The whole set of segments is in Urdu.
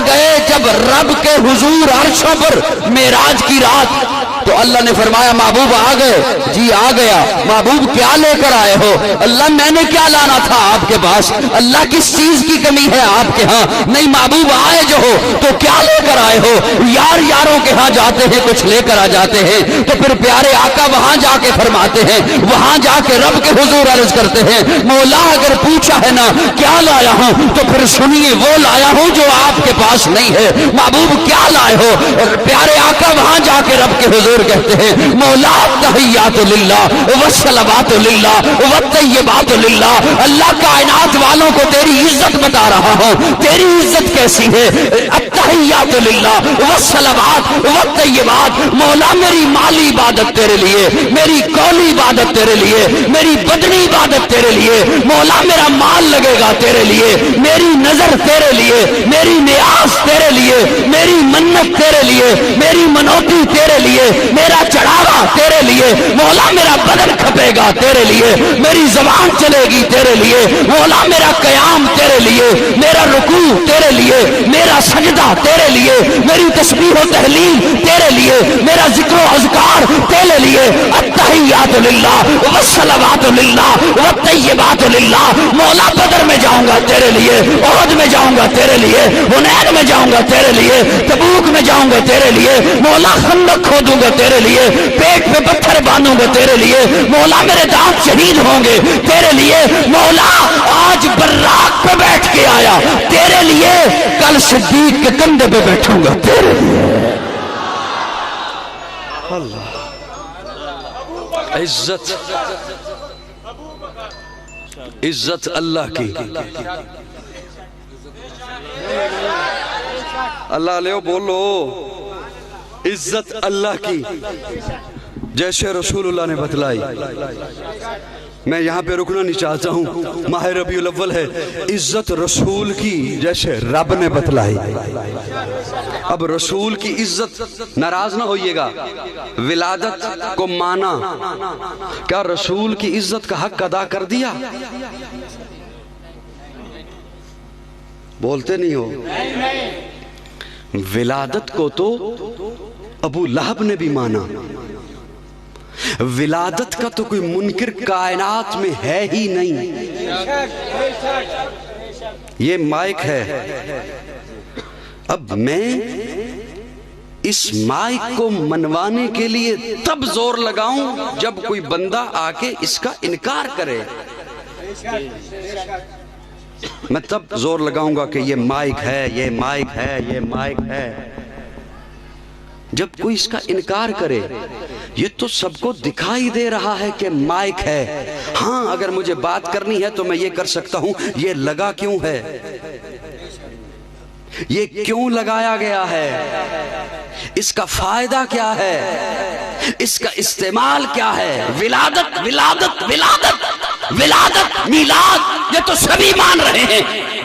گئے جب رب کے حضور عرشوں پر معراج کی رات، تو اللہ نے فرمایا محبوب آ گئے؟ جی آ گیا۔ محبوب کیا لے کر آئے ہو؟ اللہ میں نے کیا لانا تھا آپ کے پاس؟ اللہ کس چیز کی کمی ہے آپ کے ہاں؟ نہیں محبوب آئے جو ہو تو کیا لے کر آئے ہو؟ یار یاروں کے ہاں جاتے ہیں کچھ لے کر آ جاتے ہیں، تو پھر پیارے آقا وہاں جا کے فرماتے ہیں، وہاں جا کے رب کے حضور عرض کرتے ہیں مولا اگر پوچھا ہے نا کیا لایا ہوں تو پھر سنیے وہ لایا ہوں جو آپ کے پاس نہیں ہے۔ محبوب کیا لائے ہو؟ اور پیارے آقا وہاں جا کے رب کے حضور کہتے ہیں مولا تحیات للہ والصلوات للہ والطیبات للہ، اللہ کائنات والوں کو تیری عزت بتا رہا ہوں، تیری عزت کیسی ہے؟ التحیات للہ والصلوات والطیبات، مولا میری مالی عبادت تیرے لیے، میری قولی عبادت تیرے لیے، میری بدنی عبادت تیرے لیے، مولا میرا مال لگے گا تیرے لیے، میری نظر تیرے لیے، میری نیاز تیرے لیے، میری منت تیرے لیے، میری منوتی تیرے لیے، میرا چڑھاوا تیرے لیے، مولا میرا بدن کھپے گا تیرے لیے، میری زبان چلے گی تیرے لیے، مولا میرا قیام تیرے لیے، میرا رکوع تیرے لیے، میرا سجدہ تیرے لیے، میری تسبیح و تحلیل تیرے لیے، میرا ذکر و اذکار تیرے لیے۔ التحیات للہ والصلوات للہ والطیبات للہ، مولا بدر میں جاؤں گا تیرے لیے، احد میں جاؤں گا تیرے لیے، حنین میں جاؤں گا تیرے لیے، تبوک میں جاؤں گا تیرے لیے، مولا خندق کھودوں گا تیرے لیے، پیٹ پہ پتھر باندھوں گا تیرے لیے، مولا میرے دانت شہید ہوں گے تیرے لیے، مولا آج براق پہ بیٹھ کے آیا تیرے لیے، کل صدیق کے کندھے پہ بیٹھوں گا تیرے لیے۔ اللہ عزت عزت اللہ کی، اللہ علیہ بولو عزت اللہ کی، جیسے رسول اللہ نے بتلائی۔ میں یہاں پہ رکنا نہیں چاہتا ہوں، ماہ ربیع الاول ہے، عزت رسول کی جیسے رب نے بتلائی۔ اب رسول کی عزت، ناراض نہ ہوئیے گا، ولادت کو مانا، کیا رسول کی عزت کا حق ادا کر دیا؟ بولتے نہیں ہو؟ ولادت کو تو ابو لہب نے بھی مانا، ولادت کا تو کوئی منکر کائنات میں ہے ہی نہیں۔ یہ مائک ہے، اب میں اس مائک کو منوانے کے لیے تب زور لگاؤں جب کوئی بندہ آ کے اس کا انکار کرے، میں تب زور لگاؤں گا کہ یہ مائک ہے، یہ مائک ہے، یہ مائک ہے۔ جب کوئی اس کا انکار کرے، یہ تو سب کو دکھائی دے رہا ہے کہ مائک ہے۔ ہاں اگر مجھے بات کرنی ہے تو میں یہ کر سکتا ہوں، یہ لگا کیوں ہے، یہ کیوں لگایا گیا ہے، اس کا فائدہ کیا ہے، اس کا استعمال کیا ہے۔ ولادت ولادت ولادت ولادت میلاد یہ تو سبھی مان رہے ہیں،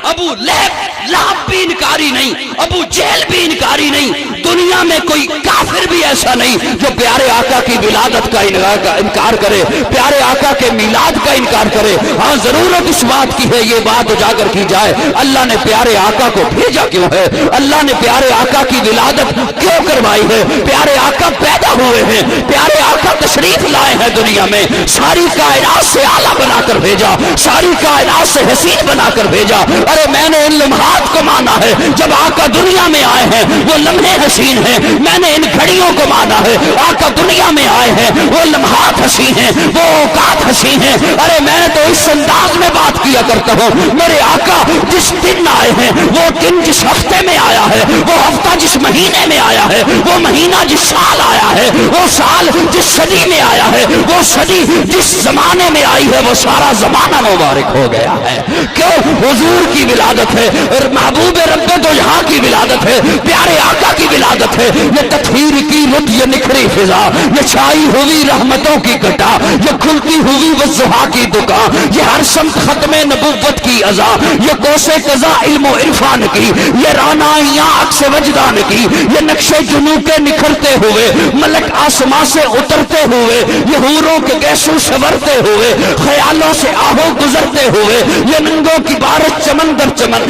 ابو لہب بھی انکاری نہیں، ابو جہل بھی انکاری نہیں، دنیا میں کوئی کافر بھی ایسا نہیں جو پیارے آقا کی ولادت کا انکار کرے، پیارے آقا کے میلاد کا انکار کرے۔ ہاں ضرورت اس بات کی ہے، یہ بات اجاگر کی جائے، اللہ نے پیارے آقا کو بھیجا کیوں ہے، اللہ نے پیارے آقا کی ولادت کیوں کروائی ہے، پیارے آقا پیدا ہوئے ہیں، پیارے آقا تشریف لائے ہیں دنیا میں، ساری کائنات سے اعلیٰ بنا کر بھیجا، ساری کائنات سے حسین بنا کر بھیجا۔ ارے میں نے ان لمحات کو مانا ہے جب آقا دنیا میں آئے ہیں، وہ لمحے حسین ہیں، میں نے ان گھڑیوں کو مانا ہے، آقا دنیا میں آئے ہیں، وہ لمحات حسین ہیں، وہ اوقات حسین ہیں۔ ارے میں تو اس انداز میں بات کیا کرتا ہوں، میرے آقا جس دن آئے ہیں، وہ دن جس ہفتے میں آیا ہے، وہ ہفتہ جس مہینے میں آیا ہے، وہ مہینہ جس سال آیا ہے، وہ سال جس صدی میں آیا ہے، وہ صدی جس زمانے میں آئی ہے، وہ سارا زمانہ مبارک ہو گیا ہے۔ کیوں؟ حضور کی ولادت ہے، اور محبوب رب تو یہاں کی ولادت ہے، پیارے آقا کی ولادت ہے۔ یہ تطہیر کی رت، یہ نکھری فضا، یہ چھائی ہوئی رحمتوں کی گھٹا، یہ کھلتی ہوئی والضحیٰ کی دکان، یہ ہر سمت ختم نبوت کی ازا، یہ کوسے قضا علم و عرفان کی، یہ رانائیاں عکس وجدان کی، یہ نقش جنوں کے نکھرتے ہوئے، ملک آسماں سے اترتے ہوئے، یہ حوروں کے گیسو سورتے ہوئے، خیالوں سے آہو گزرتے ہوئے، یہ ننگوں کی بارش چمن در چمن،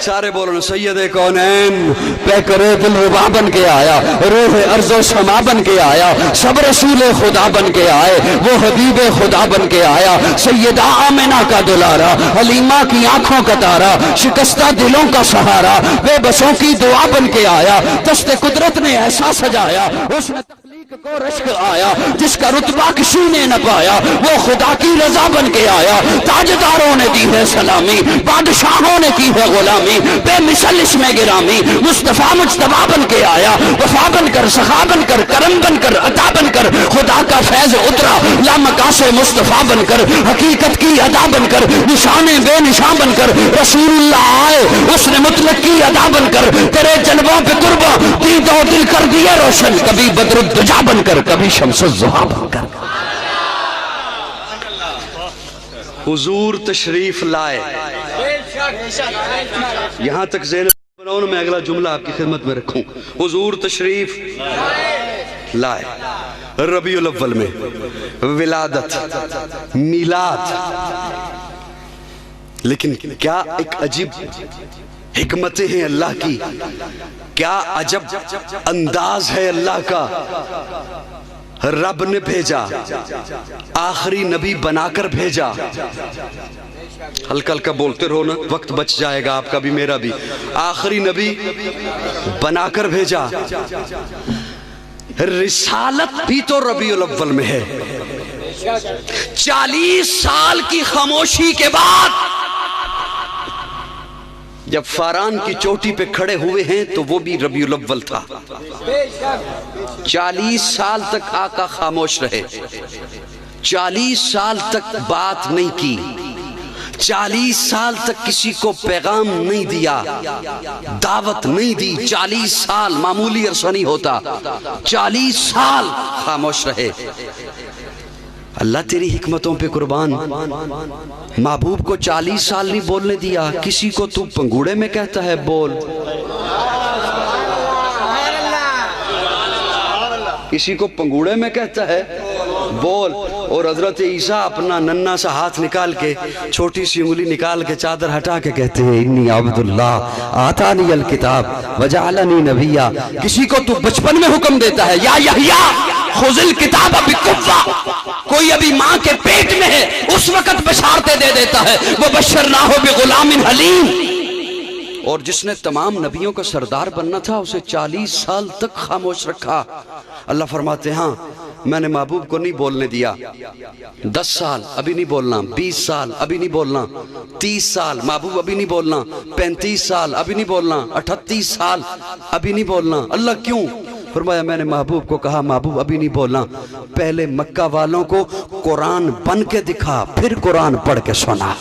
سارے بولو سید کونین پیکرے دل ربا بن کے آیا، روح ارض و سما بن کے آیا، سب رسول خدا بن کے آئے، وہ حبیب خدا بن کے آیا، سیدہ آمنہ کا دلارا، حلیمہ کی آنکھوں کا تارا، شکستہ دلوں کا سہارا، بے بسوں کی دعا بن کے آیا، دست قدرت نے ایسا سجایا، اس نے تخلیق کو رشک آیا جس کا رتبہ کسی نے نہ پایا، وہ خدا کی رضا بن کے آیا، تاجداروں نے دی ہے سلامی، بادشاہوں نے کی ہے غلامی، بے مثل اس میں گرامی، مصطفیٰ مجتبیٰ بن کے آیا، وفا بن کر، سخا بن کر، کرم بن کر، عطا بن کر، خدا کا فیض اترا، لامکاس مصطفیٰ بن کر، حقیقت کی ادا بن کر، نشان بے نشان بن کر، رسول اللہ آئے اس نے مطلق کی ادا بن کر، تیرے جلووں پہ قرباں دید و دل کر دیے روشن، کبھی بدر الدجا بن کر، کبھی شمس الضحیٰ بن کر۔ حضور تشریف لائے، یہاں تک ذہن بناؤں، میں اگلا جملہ آپ کی خدمت میں رکھوں، حضور تشریف لائے ربیع الاول میں، ولادت، میلاد، لیکن کیا ایک عجیب حکمتیں ہیں اللہ کی، کیا عجب انداز ہے اللہ کا، رب نے بھیجا، آخری نبی بنا کر بھیجا، ہلکا ہلکا بولتے رہو نا، وقت بچ جائے گا آپ کا بھی میرا بھی، آخری نبی بنا کر بھیجا، رسالت بھی تو ربیع الاول میں ہے، 40 سال کی خاموشی کے بعد جب فاران کی چوٹی پہ کھڑے ہوئے ہیں تو وہ بھی ربیع الاول تھا، 40 سال تک آقا خاموش رہے، 40 سال تک بات نہیں کی، 40 سال تک کسی کو پیغام نہیں دیا، دعوت نہیں دی، 40 سال معمولی عرصہ نہیں ہوتا، 40 سال خاموش رہے۔ اللہ تیری حکمتوں پہ قربان، محبوب کو 40 سال نہیں بولنے دیا، کسی کو تو پنگوڑے میں کہتا ہے بول، کسی کو پنگوڑے میں کہتا ہے بول، اور حضرت عیسیٰ اپنا ننھا سا ہاتھ نکال کے، چھوٹی سی انگلی نکال کے، چادر ہٹا کے کہتے ہیں انی عبداللہ آتانی الکتاب وجعلنی نبیا، کسی کو تو بچپن میں حکم دیتا ہے یا یحییٰ خذ الکتاب بقوہ، کوئی ابھی ماں کے پیٹ میں ہے اس وقت بشارتیں دے دیتا ہے، وبشرناہ بغلام حلیم، اور جس نے تمام نبیوں کا سردار بننا تھا اسے 40 سال تک خاموش رکھا۔ اللہ فرماتے ہیں ہاں میں نے محبوب کو نہیں بولنے دیا، 10 سال ابھی نہیں بولنا، 20 سال ابھی نہیں بولنا، 30 سال محبوب ابھی نہیں بولنا، 35 سال ابھی نہیں بولنا، 38 سال ابھی نہیں بولنا۔ اللہ کیوں؟ فرمایا میں نے محبوب کو کہا محبوب ابھی نہیں بولنا، پہلے مکہ والوں کو قرآن بن کے دکھا، پھر قرآن پڑھ کے سنا۔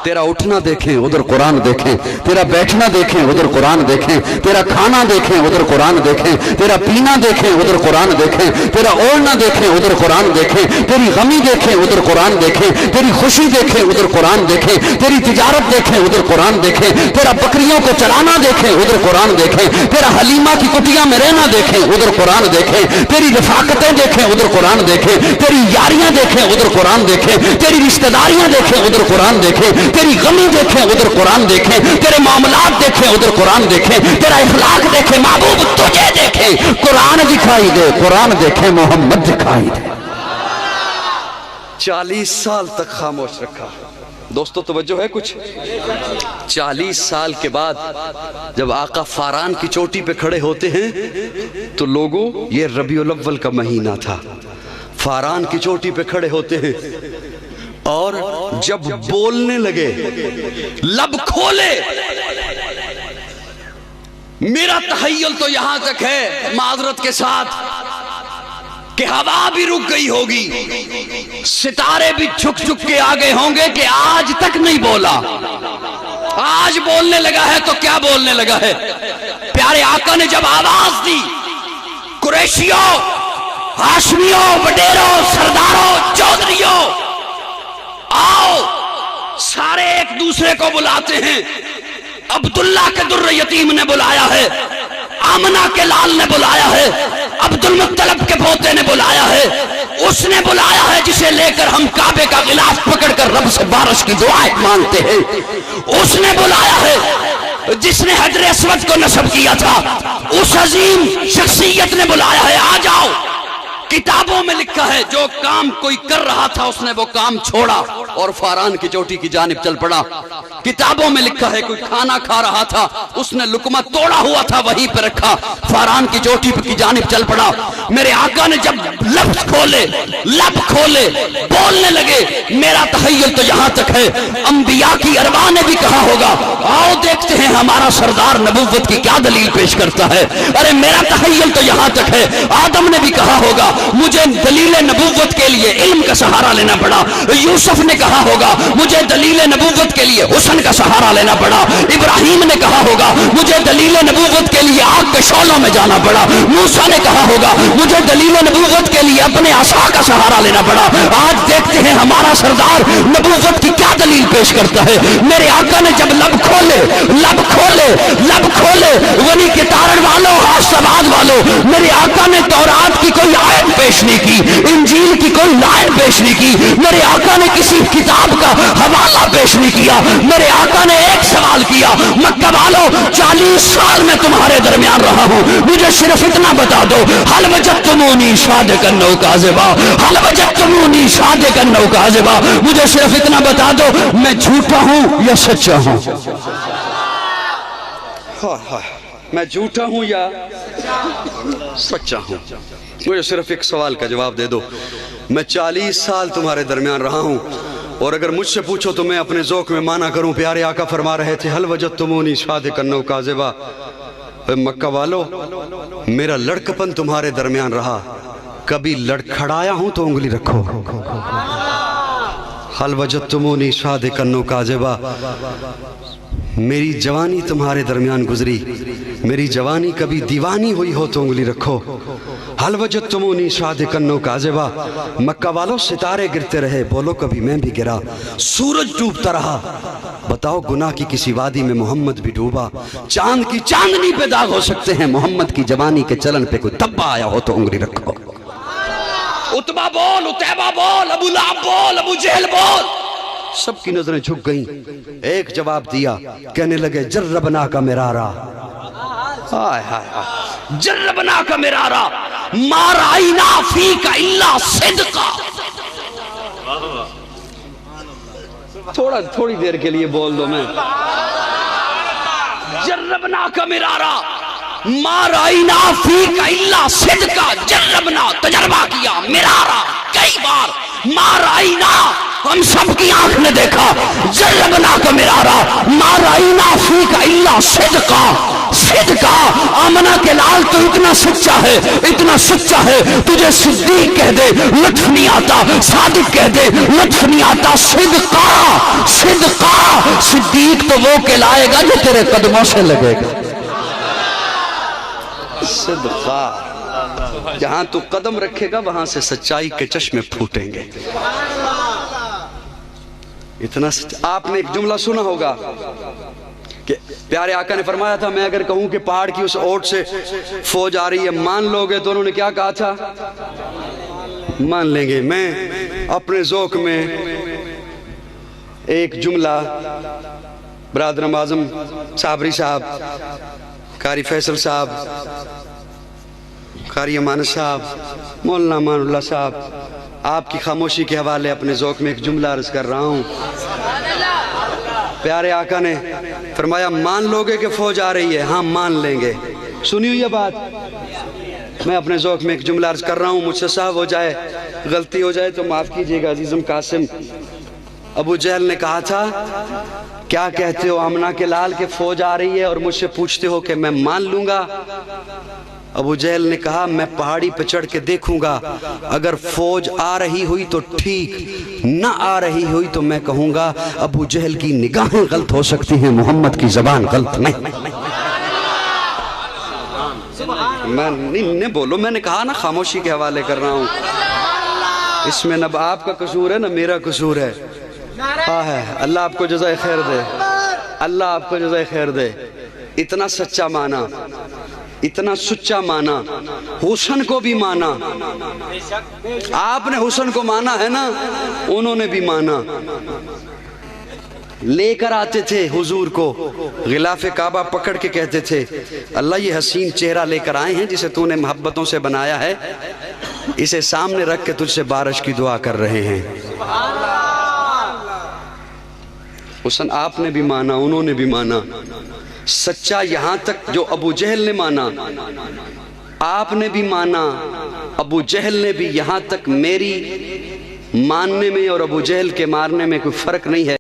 تیرا اٹھنا دیکھیں ادھر قرآن دیکھیں، تیرا بیٹھنا دیکھیں ادھر قرآن دیکھیں، تیرا کھانا دیکھیں ادھر قرآن دیکھیں، تیرا پینا دیکھیں ادھر قرآن دیکھیں، تیرا اوڑھنا دیکھیں ادھر قرآن دیکھیں، تیری غمی دیکھیں ادھر قرآن دیکھیں، تیری خوشی دیکھیں ادھر قرآن دیکھیں، تیری تجارت دیکھیں ادھر قرآن دیکھیں، تیرا بکریوں کو چرانا دیکھیں ادھر قرآن دیکھیں، تیرا حلیمہ کی کٹیا میں رہنا دیکھیں ادھر قرآن دیکھیں، تیری رفاقتیں دیکھیں ادھر قرآن دیکھیں، تیری یاریاں دیکھیں ادھر قرآن دیکھیں، تیری رشتہ داریاں دیکھیں ادھر قرآن دیکھیں، تیری غمی دیکھیں ادھر قرآن دیکھیں، تیرے معاملات دیکھیں ادھر قرآن دیکھیں، تیرا اخلاق دیکھیں، محبوب تجھے دیکھیں، قرآن دکھائی دے، قرآن دیکھیں، محمد دکھائی دے۔ 40 سال تک خاموش رکھا۔ دوستو توجہ ہے کچھ؟ 40 سال کے بعد جب آقا فاران کی چوٹی پہ کھڑے ہوتے ہیں تو لوگوں یہ ربیع الاول کا مہینہ تھا، فاران کی چوٹی پہ کھڑے ہوتے ہیں اور جب بولنے لگے لب کھولے، میرا تخیل تو یہاں تک ہے معذرت کے ساتھ کہ ہوا بھی رک گئی ہوگی، ستارے بھی جھک جھک کے آگے ہوں گے کہ آج تک نہیں بولا، آج بولنے لگا ہے تو کیا بولنے لگا ہے۔ پیارے آقا نے جب آواز دی، قریشیوں، ہاشمیوں، وڈیروں، سرداروں، چودھریوں، آؤ، سارے ایک دوسرے کو بلاتے ہیں۔ عبداللہ کے در یتیم نے بلایا ہے، آمنہ کے لال نے بلایا ہے، عبد المطلب کے پوتے نے بلایا ہے، اس نے بلایا ہے جسے لے کر ہم کعبے کا غلاف پکڑ کر رب سے بارش کی دعائیں مانگتے ہیں، اس نے بلایا ہے جس نے حجر اسود کو نصب کیا تھا، اس عظیم شخصیت نے بلایا ہے، آ جاؤ۔ کتابوں میں لکھا ہے جو کام کوئی کر رہا تھا اس نے وہ کام چھوڑا اور فاران کی چوٹی کی جانب چل پڑا۔ کتابوں میں لکھا ہے کوئی کھانا کھا رہا تھا، اس نے لقمہ توڑا ہوا تھا وہیں پہ رکھا، فاران کی چوٹی کی جانب چل پڑا۔ میرے آقا نے جب لب کھولے بولنے لگے، میرا تخیل تو یہاں تک ہے انبیاء کی ارواح نے بھی کہا ہوگا آؤ دیکھتے ہیں ہمارا سردار نبوت کی کیا دلیل پیش کرتا ہے۔ ارے میرا تخیل تو یہاں تک ہے آدم نے بھی کہا ہوگا مجھے دلیل نبوت کے لیے علم کا سہارا لینا پڑا، یوسف نے کہا ہوگا مجھے دلیل نبوت کے لیے حسن کا سہارا لینا پڑا، ابراہیم نے کہا ہوگا مجھے دلیل نبوت کے لیے آگ کے شعلوں میں جانا پڑا، موسیٰ نے کہا ہوگا مجھے دلیل نبوت کے لیے اپنے عصا کا سہارا لینا پڑا۔ آج دیکھتے ہیں ہمارا سردار نبوت کی کیا دلیل پیش کرتا ہے۔ میرے آقا نے جب لب کھولے غنی کے تارن والوں، آسباد والوں، میرے آقا نے تورات کی کوئی آیت پیش نہیں کی، انجیل کی کوئی لائن پیش نہیں کی، میرے آقا نے کسی کتاب کا حوالہ پیش نہیں کیا۔ میرے آقا نے ایک سوال کیا، مکہ والوں 40 سال میں تمہارے درمیان رہا ہوں، مجھے صرف اتنا بتا دو، حل وجدتمونی صادقا او کاذبا، حل وجدتمونی صادقا او کاذبا، مجھے صرف اتنا بتا دو میں جھوٹا ہوں یا سچا ہوں، میں جھوٹا ہوں یا سچا ہوں، مجھے صرف ایک سوال کا جواب دے دو۔ میں 40 سال تمہارے درمیان رہا ہوں اور اگر مجھ سے پوچھو تو میں اپنے ذوق میں مانا کروں۔ پیارے آقا فرما رہے تھے حل وجدتمونی صادقا او کاذبا، مکہ والو میرا لڑکپن تمہارے درمیان رہا، کبھی لڑکھڑایا ہوں تو انگلی رکھو۔ حل وجدتمونی صادقا او کاذبا، میری جوانی تمہارے درمیان گزری، میری جوانی کبھی دیوانی ہوئی ہو تو انگلی رکھو۔ حل وجدتمونی صادقا او کاذبا، مکہ والوں ستارے گرتے رہے، بولو کبھی میں بھی گرا، سورج ڈوبتا رہا، بتاؤ گناہ کی کسی وادی میں محمد بھی ڈوبا، چاند کی چاندنی پہ داغ ہو سکتے ہیں، محمد کی جوانی کے چلن پہ کوئی دبا آیا ہو تو انگلی رکھو۔ عتبہ بول، عتیبہ بول، ابو لہب بول، ابو جہل بول، سب کی نظریں جھک گئیں، ایک جواب دیا، کہنے لگے جربنا کا مرارا، جربنا کا مرارا ما رأینا فیک الا صدقا۔ تھوڑی دیر کے لیے بول دو، میں جربنا کا مرارا ما رأینا فیک الا صدقا، جربنا تجربہ کیا، مرارا کئی بار، ما رأینا ہم سب کی آنکھ نے دیکھا، جربنا کا مرارا ما رأینا فیک الا صدقا، صدقا آمنہ کے لال تو اتنا سچا ہے، اتنا سچا ہے، تجھے صدیق کہہ دے لطف نہیں آتا، صادق کہہ دے لطف نہیں آتا، صدقا صدقا، صدیق تو وہ کہلائے گا جو تیرے قدموں سے لگے گا، صدقا جہاں تو قدم رکھے گا وہاں سے سچائی کے چشمے پھوٹیں گے، اتنا آپ نے ایک جملہ سنا ہوگا کہ پیارے آقا نے فرمایا تھا میں اگر کہوں کہ پہاڑ کی اس اوٹ سے فوج آ رہی ہے مان لو گے، تو انہوں نے کیا کہا تھا؟ مان لیں گے۔ میں اپنے ذوق میں ایک جملہ برادر اعظم صابری صاحب، قاری فیصل صاحب، قاری امان صاحب، مولانا امان اللہ صاحب، آپ کی خاموشی کے حوالے اپنے ذوق میں ایک جملہ عرض کر رہا ہوں۔ پیارے آقا نے فرمایا مان لوگے کہ فوج آ رہی ہے؟ ہاں مان لیں گے۔ سنی ہوئی یہ بات؟ میں اپنے ذوق میں ایک جملہ عرض کر رہا ہوں، مجھ سے صاحب ہو جائے، غلطی ہو جائے تو معاف کیجئے گا عزیزم قاسم۔ ابو جہل نے کہا تھا کیا کہتے ہو آمنہ کے لال کہ فوج آ رہی ہے اور مجھ سے پوچھتے ہو کہ میں مان لوں گا؟ ابو جہل نے کہا میں پہاڑی پہ چڑھ کے دیکھوں گا، اگر فوج آ رہی ہوئی تو ٹھیک، نہ آ رہی ہوئی تو میں کہوں گا ابو جہل کی نگاہیں غلط ہو سکتی ہیں، محمد کی زبان غلط نہیں۔ میں نہیں بولو، میں نے کہا نا خاموشی کے حوالے کر رہا ہوں، اس میں نہ آپ کا قصور ہے نہ میرا قصور ہے۔ ہاں ہے، اللہ آپ کو جزائے خیر دے، اللہ آپ کو جزائے خیر دے۔ اتنا سچا مانا، اتنا سچا مانا، حسن کو بھی مانا. آپ نے حسن کو مانا ہے نا، انہوں نے بھی مانا. لے کر آتے تھے حضور کو، غلاف کعبہ پکڑ کے کہتے تھے اللہ یہ حسین چہرہ لے کر آئے ہیں جسے تو نے محبتوں سے بنایا ہے، اسے سامنے رکھ کے تجھ سے بارش کی دعا کر رہے ہیں. حسن آپ نے بھی مانا، انہوں نے بھی مانا. سچا یہاں تک جو ابو جہل نے مانا، آپ نے بھی مانا، ابو جہل نے بھی. یہاں تک میری ماننے میں اور ابو جہل کے مارنے میں کوئی فرق نہیں ہے.